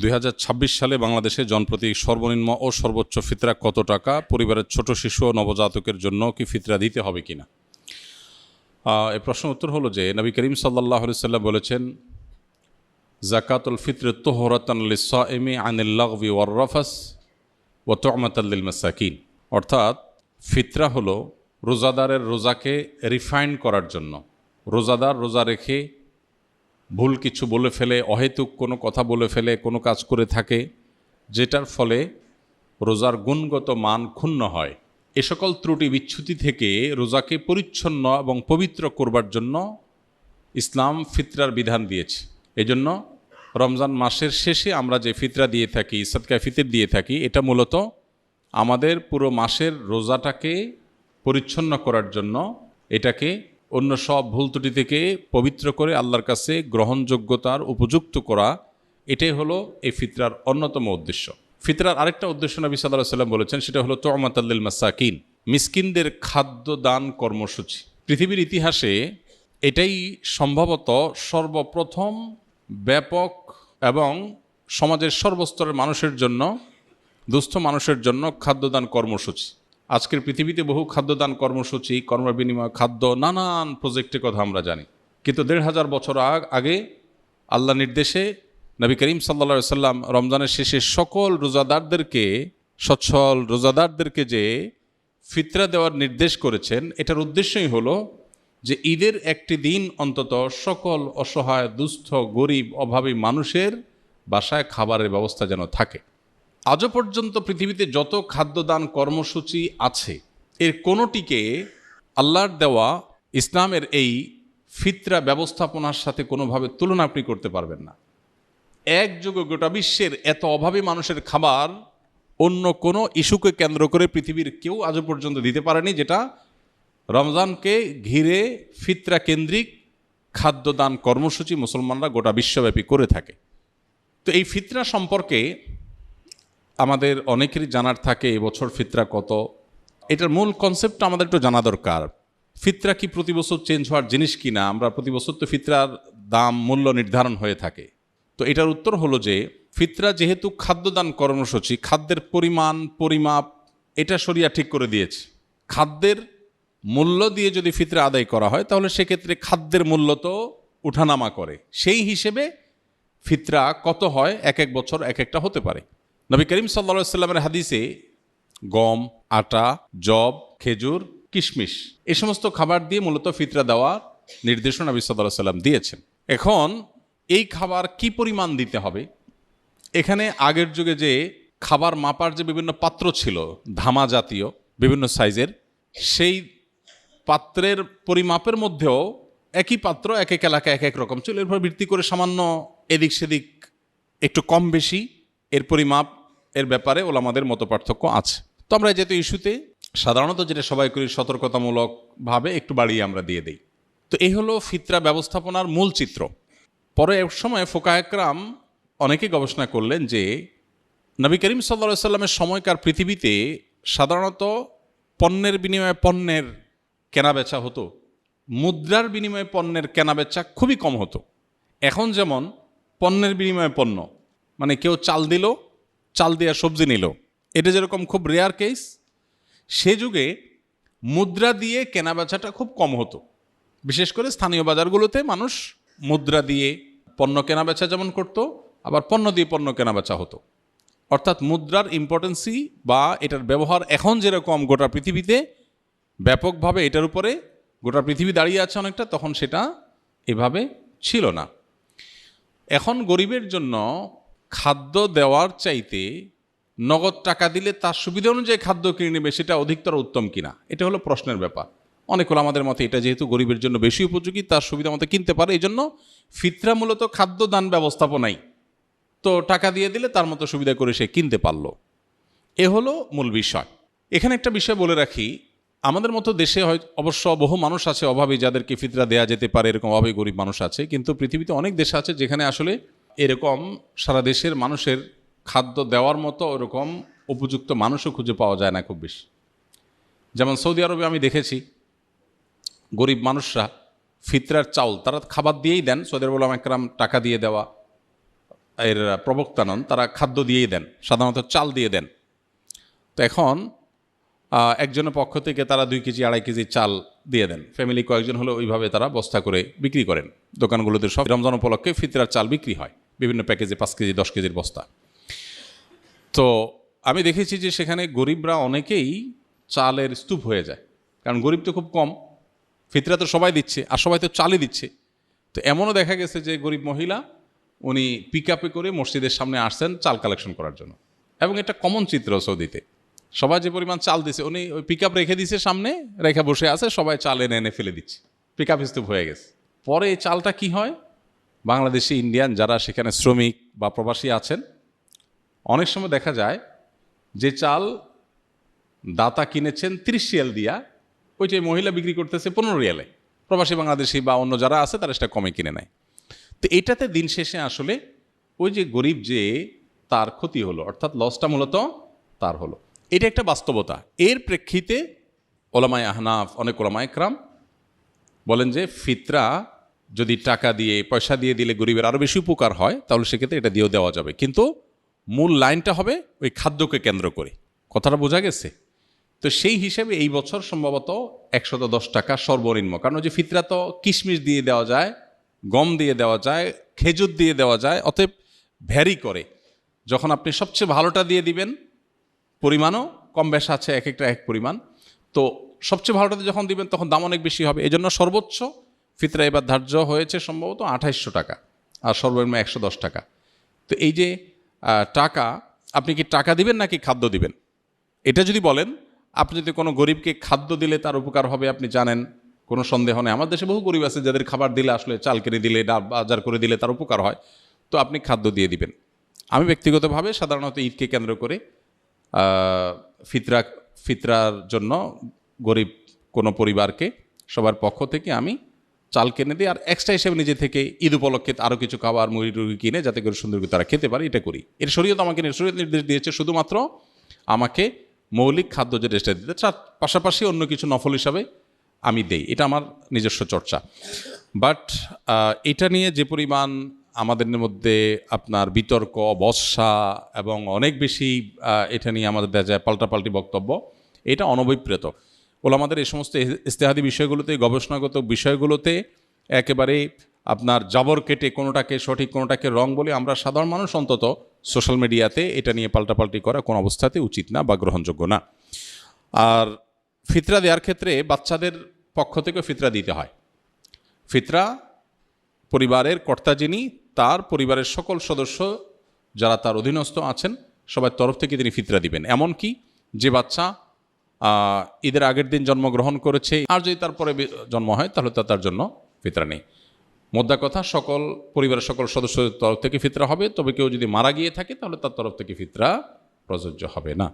2026 সালে বাংলাদেশে জনপ্রতি সর্বনিম্ন ও সর্বোচ্চ ফিতরা কত টাকা? পরিবারের ছোট শিশু ও নবজাতকের জন্য কি ফিতরা দিতে হবে কিনা? এই প্রশ্নের উত্তর হলো যে নবী করিম সাল্লাল্লাহু আলাইহি সাল্লাম বলেছেন, যাকাতুল ফিত্র তুহরাতান লিস-সাইমি আনিল লাগবি ওয়ার রাফাস ওয়া তু'মাতাল লিল মাসাকিন। অর্থাৎ ফিতরা হলো রোজাদারের রোজাকে রিফাইন করার জন্য। রোজাদার রোজা রেখে ভুল কিছু বলে ফেলে, অহেতুক কোনো কথা বলে ফেলে, কোনো কাজ করে থাকে যেটার ফলে রোজার গুণগত মান ক্ষুণ্ণ হয়, এ সকল ত্রুটি বিচ্যুতি থেকে রোজাকে পরিচ্ছন্ন এবং পবিত্র করবার জন্য ইসলাম ফিতরার বিধান দিয়েছে। এজন্য রমজান মাসের শেষে আমরা যে ফিতরা দিয়ে থাকি, সাদকায়ে ফিতর দিয়ে থাকি, এটা মূলত আমাদের পুরো মাসের রোজাটাকে পরিচ্ছন্ন করার জন্য, এটাকে অন্য সব ভুল ত্রুটি থেকে পবিত্র করে আল্লাহর কাছে গ্রহণযোগ্যতার উপযুক্ত করা, এটাই হলো এই ফিতরার অন্যতম উদ্দেশ্য। ফিতরার আরেকটা উদ্দেশ্য নবী সাল্লাল্লাহু আলাইহি ওয়াসাল্লাম বলেছেন, সেটা হলো তু'মাতাল লিল মাসাকিন, মিসকিনদের খাদ্য দান কর্মসূচি। পৃথিবীর ইতিহাসে এটাই সম্ভবত সর্বপ্রথম ব্যাপক এবং সমাজের সর্বস্তরের মানুষের জন্য, দুস্থ মানুষের জন্য খাদ্যদান কর্মসূচি। আজকের পৃথিবীতে বহু খাদ্যদান কর্মসূচি, কর্মবিনিময় খাদ্য, নানান প্রজেক্টের কথা আমরা জানি, কিন্তু ১৫০০ বছর আগে আল্লাহ নির্দেশে নবী করিম সাল্লাল্লাহু আলাইহি সাল্লাম রমজানের শেষে সকল রোজাদারদেরকে, সচ্ছল রোজাদারদেরকে যে ফিতরা দেওয়ার নির্দেশ করেছেন, এটার উদ্দেশ্যই হলো যে ঈদের একটি দিন অন্তত সকল অসহায়, দুস্থ, গরিব, অভাবী মানুষের বাসায় খাবারের ব্যবস্থা যেন থাকে। আজও পর্যন্ত পৃথিবীতে যত খাদ্যদান কর্মসূচি আছে, এর কোনোটিকে আল্লাহর দেওয়া ইসলামের এই ফিতরা ব্যবস্থাপনার সাথে কোনোভাবে তুলনা আপনি করতে পারবেন না। একযোগে গোটা বিশ্বের এত অভাবী মানুষের খাবার অন্য কোনো ইস্যুকে কেন্দ্র করে পৃথিবীর কেউ আজও পর্যন্ত দিতে পারেনি, যেটা রমজানকে ঘিরে ফিতরা কেন্দ্রিক খাদ্যদান কর্মসূচি মুসলমানরা গোটা বিশ্বব্যাপী করে থাকে। তো এই ফিতরা সম্পর্কে আমাদের অনেকেরই জানার থাকে, এবছর ফিতরা কত, এটার মূল কনসেপ্টটা আমাদের একটু জানা দরকার। ফিতরা কি প্রতি বছর চেঞ্জ হওয়ার জিনিস কিনা? আমরা প্রতি বছর তো ফিতরার দাম, মূল্য নির্ধারণ হয়ে থাকে। তো এটার উত্তর হলো যে ফিতরা যেহেতু খাদ্যদান কর্মসূচি, খাদ্যের পরিমাণ, পরিমাপ এটা শরিয়া ঠিক করে দিয়েছে। খাদ্যের মূল্য দিয়ে যদি ফিতরা আদায় করা হয়, তাহলে সেক্ষেত্রে খাদ্যের মূল্য তো উঠানামা করে, সেই হিসেবে ফিতরা কত হয় এক এক বছর এক একটা হতে পারে। নবী করিম সাল্লাল্লাহু আলাইহি সাল্লামের হাদিসে গম, আটা, জব, খেজুর, কিশমিশ এই সমস্ত খাবার দিয়ে মূলত ফিতরা দেওয়ার নির্দেশনা নবী সাল্লাল্লাহু আলাইহি সাল্লাম দিয়েছেন। এখন এই খাবার কি পরিমাণ দিতে হবে? এখানে আগের যুগে যে খাবার মাপার যে বিভিন্ন পাত্র ছিল, ধামা জাতীয় বিভিন্ন সাইজের, সেই পাত্রের পরিমাপের মধ্যেও একই পাত্র এক এক এলাকায় এক এক রকম ছিল। এরপর ভিত্তি করে সামান্য এদিক সেদিক একটু কম বেশি এর পরিমাপ এর ব্যাপারে ওলামাদের মত পার্থক্য আছে। তো আমরা যেহেতু ইস্যুতে সাধারণত যেটা সবাই করি, সতর্কতামূলকভাবে একটু বাড়িয়ে আমরা দিয়ে দিই। তো এই হলো ফিতরা ব্যবস্থাপনার মূল চিত্র। পরে এক সময় ফুকাহে কেরাম অনেকে গবেষণা করলেন যে নবী করিম সাল্লাল্লাহু আলাইহি সাল্লামের সময়কার পৃথিবীতে সাধারণত পণ্যের বিনিময়ে পণ্যের কেনাবেচা হতো, মুদ্রার বিনিময়ে পণ্যের কেনাবেচা খুবই কম হতো। এখন যেমন পণ্যের বিনিময়ে পণ্য, মানে কেউ চাল দিল, চাল দিয়ে সবজি নিল, এটা যেরকম খুব রেয়ার কেস, সে যুগে মুদ্রা দিয়ে কেনাবেচাটা খুব কম হতো। বিশেষ করে স্থানীয় বাজারগুলোতে মানুষ মুদ্রা দিয়ে পণ্য কেনাবেচা যেমন করতো, আবার পণ্য দিয়ে পণ্য কেনাবেচা হতো। অর্থাৎ মুদ্রার ইম্পর্টেন্সি বা এটার ব্যবহার এখন যেরকম গোটা পৃথিবীতে ব্যাপকভাবে এটার উপরে গোটা পৃথিবী দাঁড়িয়ে আছে অনেকটা, তখন সেটা এভাবে ছিল না। এখন গরিবের জন্য খাদ্য দেওয়ার চাইতে নগদ টাকা দিলে তার সুবিধা অনুযায়ী খাদ্য কিনে নেবে, সেটা অধিকতর উত্তম কিনা, এটা হলো প্রশ্নের ব্যাপার। অনেক ওলামাদের মতে এটা যেহেতু গরিবের জন্য বেশি উপযোগী, তার সুবিধা মতো কিনতে পারে, এই জন্য ফিতরা মূলত খাদ্য দান ব্যবস্থাপনাই। তো টাকা দিয়ে দিলে তার মতো সুবিধা করে সে কিনতে পারলো, এ হলো মূল বিষয়। এখানে একটা বিষয় বলে রাখি, আমাদের মতো দেশে হয় অবশ্য বহু মানুষ আছে অভাবী, যাদেরকে ফিতরা দেয়া যেতে পারে, এরকম অভাবী গরিব মানুষ আছে, কিন্তু পৃথিবীতে অনেক দেশ আছে যেখানে আসলে এরকম সারা দেশের মানুষের খাদ্য দেওয়ার মতো ওরকম উপযুক্ত মানুষও খুঁজে পাওয়া যায় না খুব বেশি। যেমন সৌদি আরবে আমি দেখেছি গরিব মানুষরা ফিতরার চাউল তারা খাবার দিয়েই দেন, সৌদি আরব ওলামা একরাম টাকা দিয়ে দেওয়া, এর প্রবক্তা নন, তারা খাদ্য দিয়েই দেন, সাধারণত চাল দিয়ে দেন। তো এখন একজনের পক্ষ থেকে তারা 2 কেজি 2.5 কেজি চাল দিয়ে দেন, ফ্যামিলি কয়েকজন হলে ওইভাবে তারা বস্তা করে বিক্রি করেন। দোকানগুলোতে সব রমজান উপলক্ষে ফিতরার চাল বিক্রি হয় বিভিন্ন প্যাকেজে, 5 কেজি 10 কেজির বস্তা। তো আমি দেখেছি যে সেখানে গরিবরা অনেকেই চালের স্তূপ হয়ে যায়, কারণ গরিব তো খুব কম, ফিতরা তো সবাই দিচ্ছে আর সবাই তো চালই দিচ্ছে। তো এমনও দেখা গেছে যে গরিব মহিলা উনি পিক আপে করে মসজিদের সামনে আসছেন চাল কালেকশন করার জন্য, এবং এটা কমন চিত্র সৌদিতে। সবাই যে পরিমাণ চাল দিছে, উনি ওই পিক আপ রেখে দিছে সামনে, রেখে বসে আছে, সবাই চাল এনে এনে ফেলে দিচ্ছে, পিক আপ স্তূপ হয়ে গেছে। পরে এই চালটা কি হয়, বাংলাদেশি ইন্ডিয়ান যারা সেখানে শ্রমিক বা প্রবাসী আছেন, অনেক সময় দেখা যায় যে চাল দাতা কিনেছেন 30 রিয়াল দিয়া, ওইটাই মহিলা বিক্রি করতেছে 15 রিয়ালে, প্রবাসী বাংলাদেশি বা অন্য যারা আছে তারা সেটা কমে কিনে নেয়। তো এইটাতে দিন শেষে আসলে ওই যে গরিব যে তার ক্ষতি হলো, অর্থাৎ লসটা মূলত তার হলো। এটা একটা বাস্তবতা। এর প্রেক্ষিতে ওলামায়ে আহনাফ, অনেক ওলামায়ে ইকরাম বলেন যে ফিতরা যদি টাকা দিয়ে, পয়সা দিয়ে দিলে গরিবের আরও বেশি উপকার হয়, তাহলে সেক্ষেত্রে এটা দিয়েও দেওয়া যাবে, কিন্তু মূল লাইনটা হবে ওই খাদ্যকে কেন্দ্র করে। কথাটা বোঝা গেছে? তো সেই হিসেবে এই বছর সম্ভবত 110 টাকা সর্বনিম্ন, কারণ ওই যে ফিতরা তো কিশমিশ দিয়ে দেওয়া যায়, গম দিয়ে দেওয়া যায়, খেজুর দিয়ে দেওয়া যায়, অতএব ভ্যারি করে। যখন আপনি সবচেয়ে ভালোটা দিয়ে দিবেন, পরিমাণও কম বেশ আছে, এক একটা এক পরিমাণ, তো সবচেয়ে ভালোটাতে যখন দিবেন তখন দাম অনেক বেশি হবে। এই জন্য সর্বোচ্চ ফিতরা এবার ধার্য হয়েছে সম্ভবত 2800 টাকা, আর সর্বনিম্ন 110 টাকা। তো এই যে টাকা, আপনি কি টাকা দিবেন নাকি খাদ্য দিবেন? এটা যদি বলেন, আপনি যদি কোনো গরিবকে খাদ্য দিলে তার উপকার হবে আপনি জানেন, কোনো সন্দেহ নেই। আমার দেশে বহু গরিব আছে যাদের খাবার দিলে, আসলে চাল কিনে দিলে, ডাল বাজার করে দিলে তার উপকার হয়, তো আপনি খাদ্য দিয়ে দিবেন। আমি ব্যক্তিগতভাবে সাধারণত ঈদকে কেন্দ্র করে ফিতরার জন্য গরিব কোনো পরিবারকে সবার পক্ষ থেকে আমি চাল কিনে দিই, আর এক্সট্রা হিসেবে নিজে থেকে ঈদ উপলক্ষে আরও কিছু খাবার মুড়ি টুড়ি কিনে যাতে করে সুন্দর করে তারা খেতে পারে, এটা করি। এর শরীয়ত আমাকে শরীয়ত নির্দেশ দিয়েছে শুধুমাত্র আমাকে মৌলিক খাদ্য যে রেস্টটা দিতে, তার পাশাপাশি অন্য কিছু নফল হিসাবে আমি দেই, এটা আমার নিজস্ব চর্চা। বাট এটা নিয়ে যে পরিমাণ আমাদের মধ্যে আপনার বিতর্ক, বর্ষা এবং অনেক বেশি এটা নিয়ে আমাদের দেখা যায় পাল্টাপাল্টি বক্তব্য, এটা অনভিপ্রেত। ওলামাদের এই সমস্ত ইজতিহাদি বিষয়গুলোতে, গবেষণাগত বিষয়গুলোতে একেবারে আপনার জাবর কেটে কোনোটাকে সঠিক কোনোটাকে রং বলে আমরা সাধারণ মানুষ অন্তত সোশ্যাল মিডিয়াতে এটা নিয়ে পাল্টাপাল্টি করা কোনো অবস্থাতে উচিত না বা গ্রহণযোগ্য না। আর ফিতরা দেওয়ার ক্ষেত্রে বাচ্চাদের পক্ষ থেকে ফিতরা দিতে হয়। ফিতরা পরিবারের কর্তা যিনি, তার পরিবারের সকল সদস্য যারা তার অধীনস্থ আছেন সবার তরফ থেকে তিনি ফিতরা দিবেন। এমনকি যে বাচ্চা ঈদের আগের দিন জন্মগ্রহণ করেছে, আর যদি তারপরে জন্ম হয় তাহলে তার জন্য ফিতরা নেই। মোদ্দা কথা, সকল পরিবারের সকল সদস্যদের তরফ থেকে ফিতরা হবে, তবে কেউ যদি মারা গিয়ে থাকে তাহলে তার তরফ থেকে ফিতরা প্রযোজ্য হবে না।